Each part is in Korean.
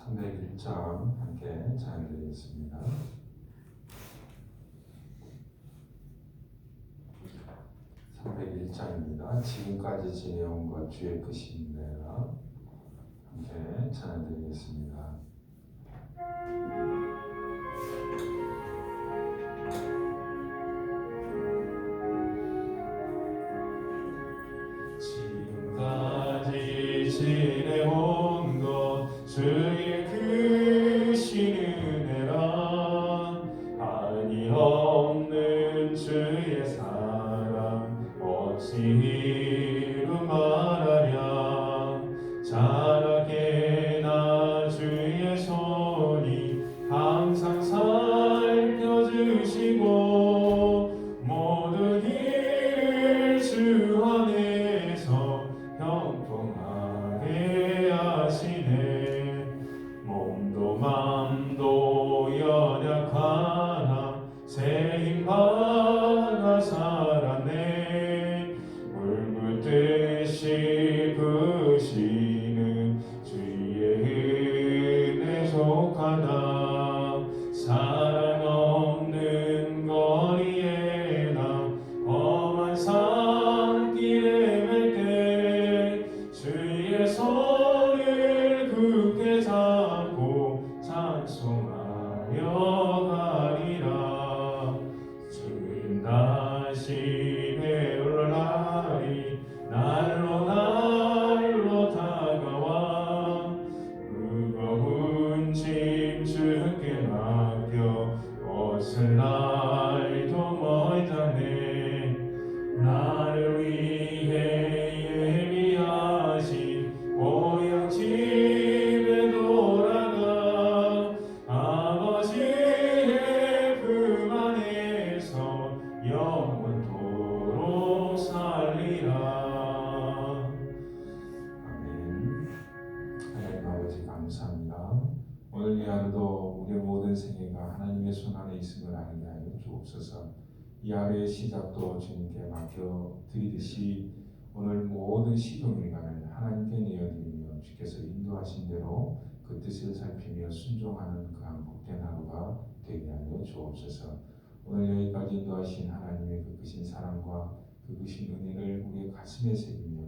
301장 함께 찬양드리겠습니다. 301장입니다. 지금까지 지내온 것 주의 크신데라 함께 찬양드리겠습니다. 지금까지 지내온 것 주의 크신 은혜라 한이 없는 주의 사랑 어찌 이루 말하랴 자라게나 주의 손이 항상 살펴주시고 모든 일을 주 안에서 형통하게 하시네 몸도 맘도 연약하나 새 힘 받아 살았네 물불듯이 부시는 주의 은혜 속하다 사랑 없는 거리에 나 험한 산길에 맬 때 주의 손을 굳게 잡고 찬송하며 가리라 주님 다시 배울라니 날로 날로 다가와 무거운 짐 주께 맡겨 어슬 날도 멀다네 나를 위해 예비하신 고향 집에 돌아가 아버지의 품 안에서 영원토록 살리라. 아멘. 하나님 아버지 감사합니다. 오늘 이 하루도 우리의 모든 생애가 하나님의 손 안에 있음을 알게 하여 주옵소서. 이 하루의 시작도 주님께 맡겨드리듯이 오늘 모든 시종일관을 하나님께 내어드리며 주께서 인도하신 대로 그 뜻을 살피며 순종하는 그한 복된 하루가 되게 하여 주옵소서. 오늘 여기까지 인도하신 하나님의 그 크신 사랑과 그 크신 은혜를 우리의 가슴에 새기며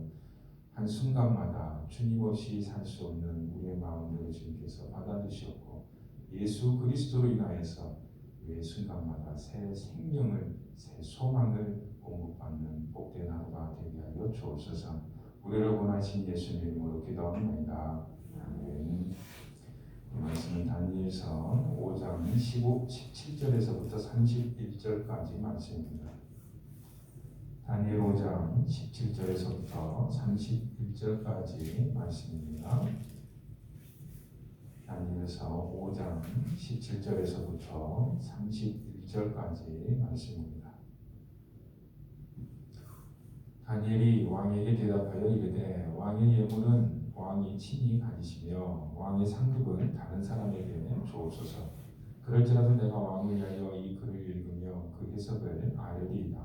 한순간마다 주님 없이 살 수 없는 우리의 마음으로 주님께서 받아주셨고 예수 그리스도로 인하여서 우리의 순간마다 새 생명을 새 소망을 공급받는 복된 하루가 되게 하여 주옵소서. 우리를 원하신 예수님 이름으로 기도합니다. 아멘. 이 말씀은 다니엘서 5장 17절에서부터 31절까지 말씀입니다. 다니엘 5장 17절에서부터 31절까지 말씀입니다. 다니엘서 5장 17절에서부터 31절까지 말씀입니다. 다니엘이 왕에게 대답하여 이르되 왕의 예물은 왕이 친히 가지시며 왕의 상급은 다른 사람에게 주옵소서. 그럴지라도 내가 왕을 위하여 이 글을 읽으며 그 해석을 아뢰리이다.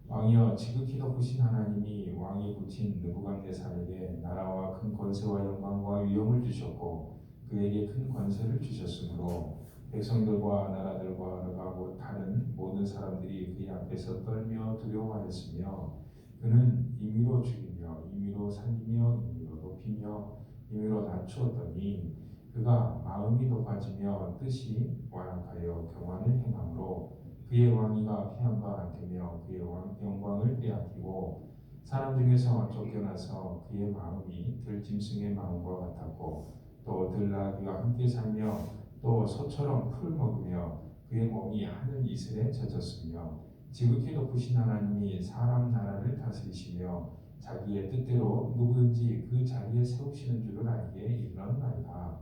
왕이여 지극히 높으신 하나님이 왕이 붙인 느부갓네살에게 나라와 큰 권세와 영광과 위엄을 주셨고 그에게 큰 권세를 주셨으므로 백성들과 나라들과 너가고 다른 모든 사람들이 그의 앞에서 떨며 두려워하였으며 그는 임의로 죽이며 임의로 살리며 임의로 높이며 임의로 낮추었더니 그가 마음이 높아지며 뜻이 완악하여 교만을 행함으로 그의 왕위가 폐한과 같으며 그의 영광을 빼앗기고 사람 중에서 쫓겨나서 그의 마음이 들짐승의 마음과 같았고 또 들나귀와 함께 살며 또 소처럼 풀 먹으며 그의 몸이 하늘 이슬에 젖었으며 지극히 높으신 하나님이 사람 나라를 다스리시며 자기의 뜻대로 누구든지 그 자리에 세우시는 줄을 알게 이르렀나이다.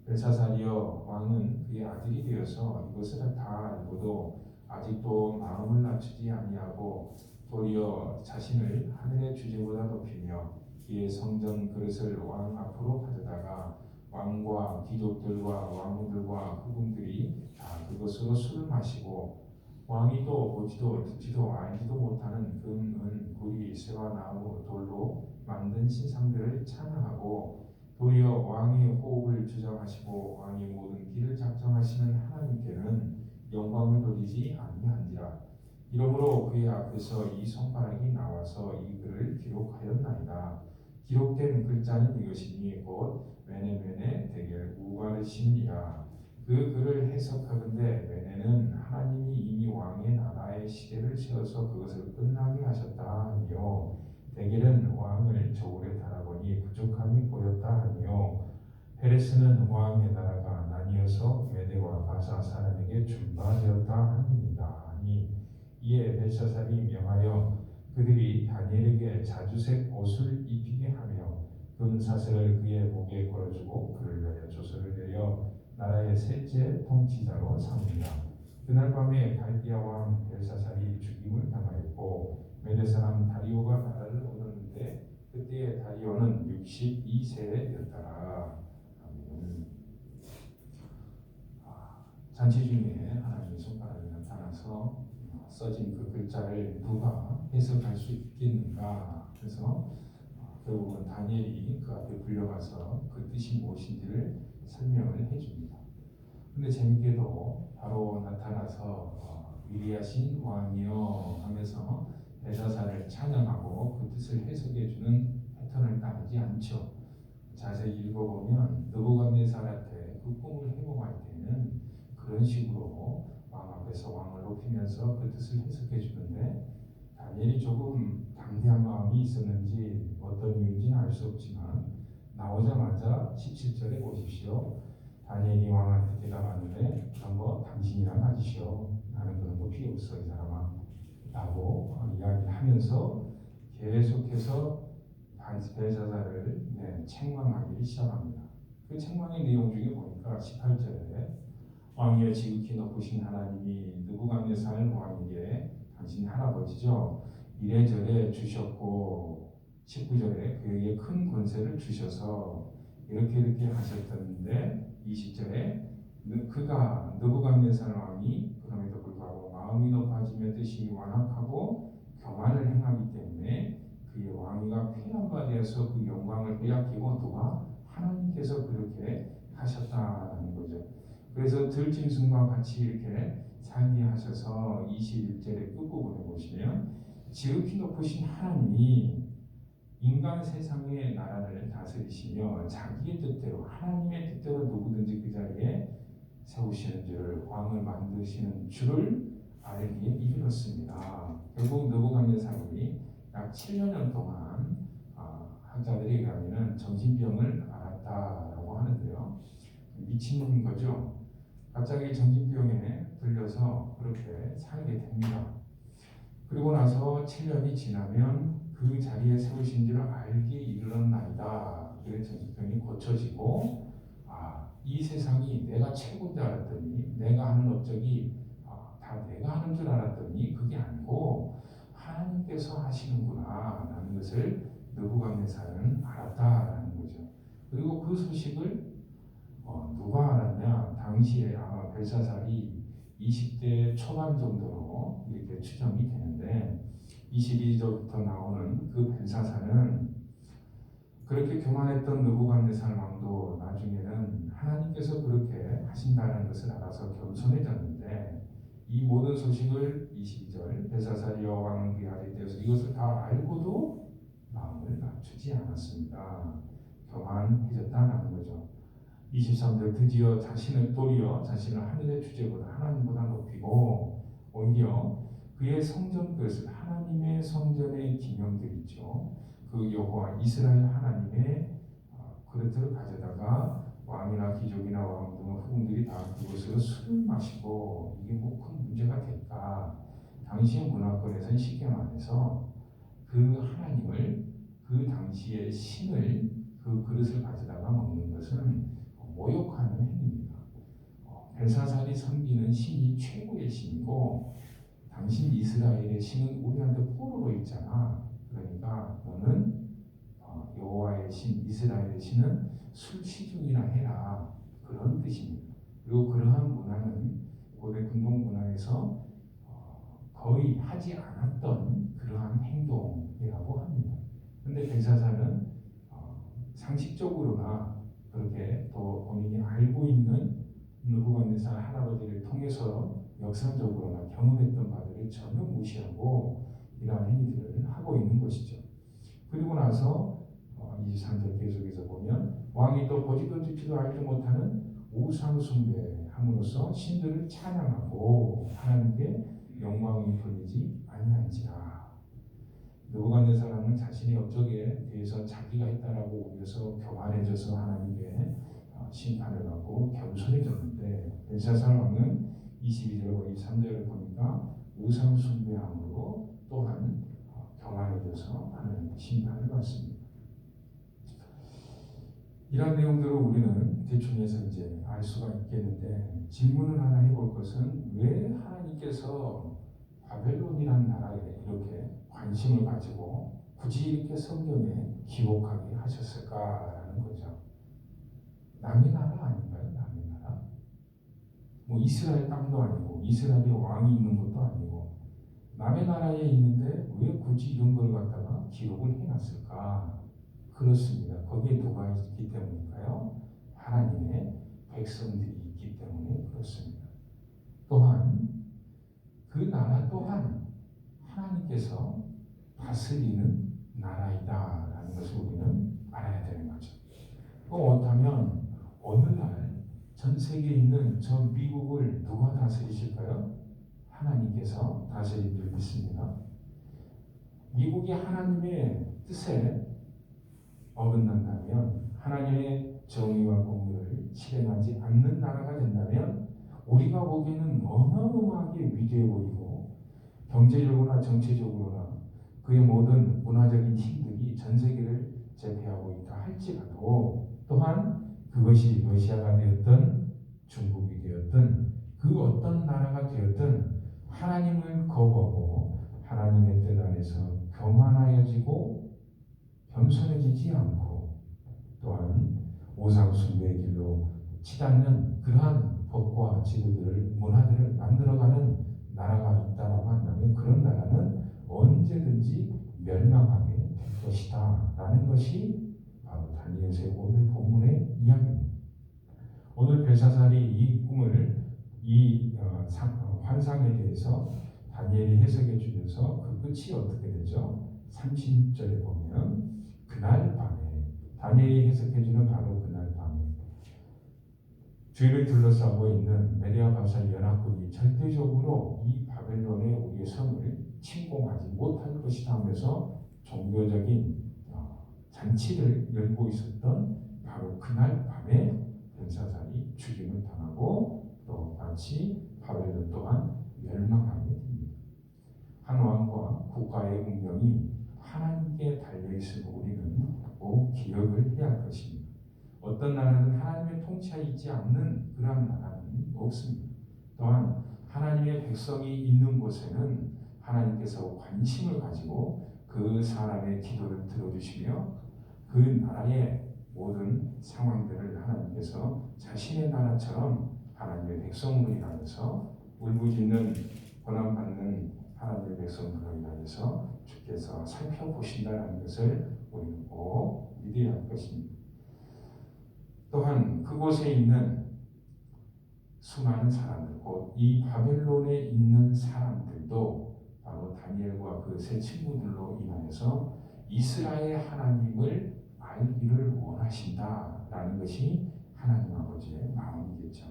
벨사살이여 왕은 그의 아들이 되어서 이것을 다 알고도 아직도 마음을 낮추지 아니하고 도리어 자신을 하늘의 주제보다 높이며 그의 성전 그릇을 왕 앞으로 가져다가 왕과 귀족들과 왕후들과 후궁들이 다 그것으로 술을 마시고 왕이 또 보지도 듣지도 알지도 못하는 금, 은, 구리, 쇠와 나무, 돌로 만든 신상들을 찬양하고 도리어 왕의 호흡을 주장하시고 왕의 모든 길을 작정하시는 하나님께는 영광을 돌리지 아니한지라. 이러므로 그의 앞에서 이 손가락이 나와서 이 글을 기록하였나이다. 기록된 글자는 이것이니 곧 메네메네 대겔 우바르심이라. 그 글을 해석하건대 메네는 하나님이 이미 왕의 나라의 시대를 세워서 그것을 끝나게 하셨다 하며, 대겔은 왕을 저울에 달아보니 부족함이 보였다 하며, 페레스는 왕의 나라가 나뉘어서 메대와 바사 사람에게 준바되었다 함이니이다 하니, 이에 벨사살이 명하여 그들이 다니엘에게 자주색 옷을 입히게 하며 금사슬을 그의 목에 걸어주고 그를 위하여 조서를 내려 나라의 셋째 통치자로 삼으니라. 그날 밤에 갈디아 왕 벨사살이 죽임을 당하였고 메대 사람 다리오가 나라를 얻었는데 그때의 다리오는 62세였더라. 잔치 중에 하나님의 손가락이 나타나서 써진 그 글자를 누가 해석할 수 있겠는가. 그래서 결국은 다니엘이 그 앞에 불려가서 그 뜻이 무엇인지를 설명을 해줍니다. 근데 재밌게도 바로 나타나서 위대하신 왕이여 하면서 벨사살을 찬양하고 그 뜻을 해석해주는 패턴을 따르지 않죠. 자세히 읽어보면 느부갓네살한테 그 꿈을 해몽할 때는 그런 식으로 왕 앞에서 왕을 높이면서 그 뜻을 해석해 주는데, 다니엘이 조금 담대한 마음이 있었는지 어떤 이유인지는 알 수 없지만 나오자마자 17절에 보십시오. 다니엘이 왕한테 대답하는데 그런 거 당신이랑 하시오. 나는 그런 거 필요 없어 이 사람아 라고 이야기하면서 계속해서 벨사살을 책망하기 시작합니다. 그 책망의 내용 중에 보니까 18절에 왕이여 지극히 높으신 하나님이 느부갓네살 왕에게 당신 할아버지죠 이래저래 주셨고 19절에 그에게 큰 권세를 주셔서 이렇게 하셨던데 20절에 그가 느부갓네살 왕이 그럼에도 불구하고 마음이 높아지며 뜻이 완악하고 교만을 행하기 때문에 그의 왕위가 폐한 바 되어서 그 영광을 빼앗기고 누가 하나님께서 그렇게 하셨다는 거죠. 그래서 들짐승과 같이 이렇게 살게 하셔서 21절의 끝부분에 보시면 지극히 높으신 하나님이 인간 세상의 나라를 다스리시며 자기의 뜻대로 하나님의 뜻대로 누구든지 그 자리에 세우시는 줄을, 왕을 만드시는 줄을 알기에 이르렀습니다. 결국 느부갓네살이 약 7년 동안 학자들에 의하면 정신병을 앓았다라고 하는데요. 미친 거죠. 갑자기 정신병에 들려서 그렇게 살게 됩니다. 그리고 나서 7년이 지나면 그 자리에 세우신 줄 알기에 이르렀나이다. 그래 정신병이 고쳐지고 이 세상이 내가 최고인 줄 알았더니 내가 하는 업적이 다 내가 하는 줄 알았더니 그게 아니고 하나님께서 하시는구나 라는 것을 느부갓네살은 알았다라는 거죠. 그리고 그 소식을 누가 알았냐? 당시에 아마 벨사살이 20대 초반 정도로 이렇게 추정이 되는데 22절부터 나오는 그 벨사살은 그렇게 교만했던 느부갓네살 왕도 나중에는 하나님께서 그렇게 하신다는 것을 알아서 겸손해졌는데, 이 모든 소식을 22절 벨사살이 여호와는 그의 아들이 되어서 이것을 다 알고도 마음을 낮추지 않았습니다. 교만해졌다는 거죠. 23절 드디어 도리어 자신을 하늘의 주제보다 하나님보다 높이고 오히려 그의 성전 그릇을 하나님의 성전의 기명들 있죠. 그 여호와 이스라엘 하나님의 그릇들을 가져다가 왕이나 귀족이나 왕 등 후궁들이 다 그것으로 술을 마시고 이게 뭐 큰 문제가 될까? 당시의 문화권에서는 쉽게 말해서 그 하나님을, 그 당시의 신을 그 그릇을 가져다가 먹는 것은 모욕하는 행위입니다. 벨사살이 섬기는 신이 최고의 신이고 당신 이스라엘의 신은 우리한테 포로로 있잖아. 그러니까 너는 여호와의 신, 이스라엘의 신은 술 시중이나 해라. 그런 뜻입니다. 그리고 그러한 문화는 고대 군동 문화에서 거의 하지 않았던 그러한 행동이라고 합니다. 그런데 벨사살은 상식적으로나 그렇게 또 본인이 알고 있는 느부갓네살 할아버지를 통해서 역사적으로나 경험했던 바들을 전혀 무시하고 이러한 행위들을 하고 있는 것이죠. 그리고 나서 23절 계속해서 보면 왕이 또 보지도 듣지도 알지 못하는 우상 숭배함으로써 신들을 찬양하고 하나님께 영광이 돌리지 아니한지라. 느부갓네살은 자신의 업적에 대해서 자기가 했다라고 우겨서 교만해져서 하나님께 심판을 받고 겸손해졌는데, 벨사살 왕은 22절과 23절을 보니까 우상 숭배함으로 또한 교만해져서 하나님께 심판을 받습니다. 이런 내용들을 우리는 대충해서 이제 알 수가 있겠는데, 질문을 하나 해볼 것은 왜 하나님께서 바벨론이라는 나라에 이렇게 관심을 가지고 굳이 이렇게 성경에 기록하게 하셨을까라는 거죠. 남의 나라 아닌가요? 남의 나라? 뭐 이스라엘 땅도 아니고 이스라엘의 왕이 있는 것도 아니고 남의 나라에 있는데 왜 굳이 이런 걸 갖다가 기록을 해놨을까? 그렇습니다. 거기에 누가 있기 때문일까요? 하나님의 백성들이 있기 때문에 그렇습니다. 또한 그 나라 또한 하나님께서 다스리는 나라이다라는 것을 우리는 알아야 되는 거죠. 그렇다면 어느 날 전 세계에 있는 저 미국을 누가 다스리실까요? 하나님께서 다스릴 줄 믿습니다. 미국이 하나님의 뜻에 어긋난다면, 하나님의 정의와 공의를 실행하지 않는 나라가 된다면 우리가 보기에는 어마어마하게 위대해 보이고 경제적으로나 정치적으로나 그의 모든 문화적인 힘들이 전 세계를 제패하고 있다 할지라도, 또한 그것이 러시아가 되었든 중국이 되었든 그 어떤 나라가 되었든 하나님을 거부하고 하나님의 뜻 안에서 교만하여지고 겸손해지지 않고 또한 우상 숭배의 길로 치닫는 그러한 법과 지도들을, 문화들을 만들어가는 나라가 있다라고 한다면 그런 나라는 언제든지 멸망하게 될 것이다 라는 것이 바로 다니엘서의 오늘 본문의 이야기입니다. 오늘 벨사살이 이 꿈을, 이 환상에 대해서 다니엘이 해석해 주면서 그 끝이 어떻게 되죠? 30절에 보면 그날 밤에, 다니엘이 해석해 주는 바로 그날 밤에 주위를 둘러싸고 있는 메디아 바살 연합군이 절대적으로 이 바벨론의 우리의 성을 침공하지 못할 것이다 하면서 종교적인 잔치를 열고 있었던 바로 그날 밤에 벨사살이 죽임을 당하고 또 같이 바벨론 또한 멸망하게 됩니다. 한 왕과 국가의 운명이 하나님께 달려있음을 우리는 꼭 기억을 해야 할 것입니다. 어떤 나라는 하나님의 통치하에 있지 않는 그러한 나라는 없습니다. 또한 하나님의 백성이 있는 곳에는 하나님께서 관심을 가지고 그 사람의 기도를 들어주시며 그 나라의 모든 상황들을 하나님께서 자신의 나라처럼 하나님의 백성으로 인하여서 울부짖는 고난받는 하나님의 백성으로 인하여서 주께서 살펴보신다는 것을 우리는 꼭 믿어야 할 것입니다. 또한 그곳에 있는 수많은 사람들, 곧 이 바벨론에 있는 사람들도 바로 다니엘과 그 세 친구들로 인하여서 이스라엘 하나님을 알기를 원하신다라는 것이 하나님 아버지의 마음이겠죠.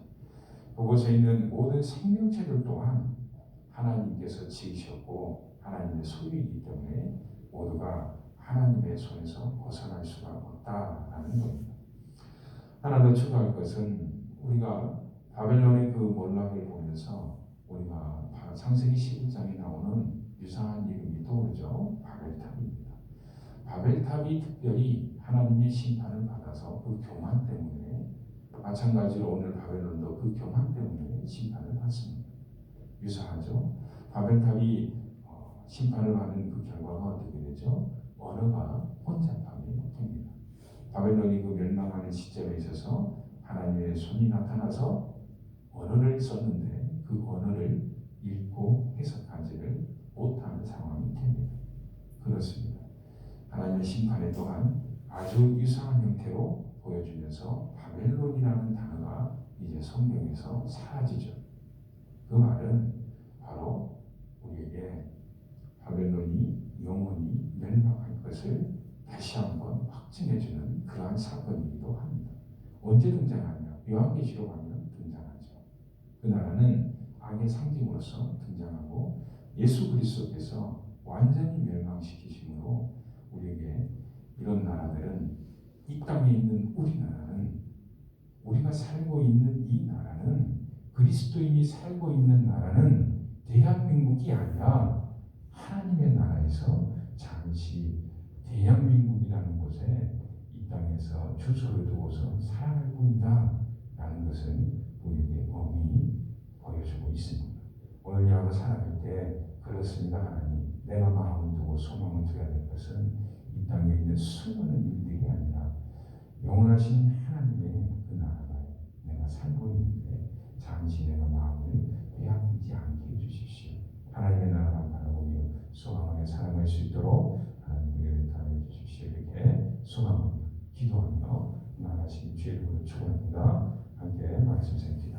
그곳에 있는 모든 생명체들 또한 하나님께서 지으셨고 하나님의 소유이기 때문에 모두가 하나님의 손에서 벗어날 수가 없다라는 겁니다. 하나 더 추가할 것은, 우리가 바벨론의 그 몰락을 보면서 우리가 창세기 11장에 나오는 유사한 이름이 떠오르죠. 바벨탑입니다. 바벨탑이 특별히 하나님의 심판을 받아서 그 교만 때문에, 마찬가지로 오늘 바벨론도 그 교만 때문에 심판을 받습니다. 유사하죠. 바벨탑이 심판을 받는 그 결과가 어떻게 되죠? 언어가 혼잡하게 됩니다. 바벨론이 그 멸망하는 시점에 있어서 하나님의 손이 나타나서 언어를 썼는데 그 언어를 읽고 해석하지를 못하는 상황이 됩니다. 그렇습니다. 하나님의 심판에 또한 아주 유사한 형태로 보여주면서 바벨론이라는 단어가 이제 성경에서 사라지죠. 그 말은 바로 우리에게 바벨론이 영원히 멸망할 것을 다시 한번 확증해주는 그러한 사건이기도 합니다. 언제 등장하냐? 요한계시록 하면 등장하죠. 그 나라는 악의 상징으로서 등장하고 예수 그리스도께서 완전히 멸망시키심으로 우리에게 이런 나라들은 이 땅에 있는 우리나라는 우리가 살고 있는 이 나라는 그리스도인이 살고 있는 나라는 대한민국이 아니라 하나님의 나라에서 잠시 대한민국이라는 곳에 이 땅에서 주소를 두고서 살아갈 뿐이다 라는 것을 우리에게 엄히 보여주고 있습니다. 오늘 여러 살아갈 때 그렇습니다. 하나님, 내가 마음을 두고 소망을 두어야 될 것은 이 땅에 있는 수많은 일들이 아니라 영원하신 하나님의 그 나라가 내가 살고 있는데 잠시 내가 마음을 빼앗기지 않게 해주십시오. 하나님의 나라만 바라보며 소망하며 살아갈 수 있도록 하나님 은혜를 더하여 주십시오. 이렇게 소망하며 기도하며 나아가신 주의 이름으로 축원합니다. 함께 말씀 생기다.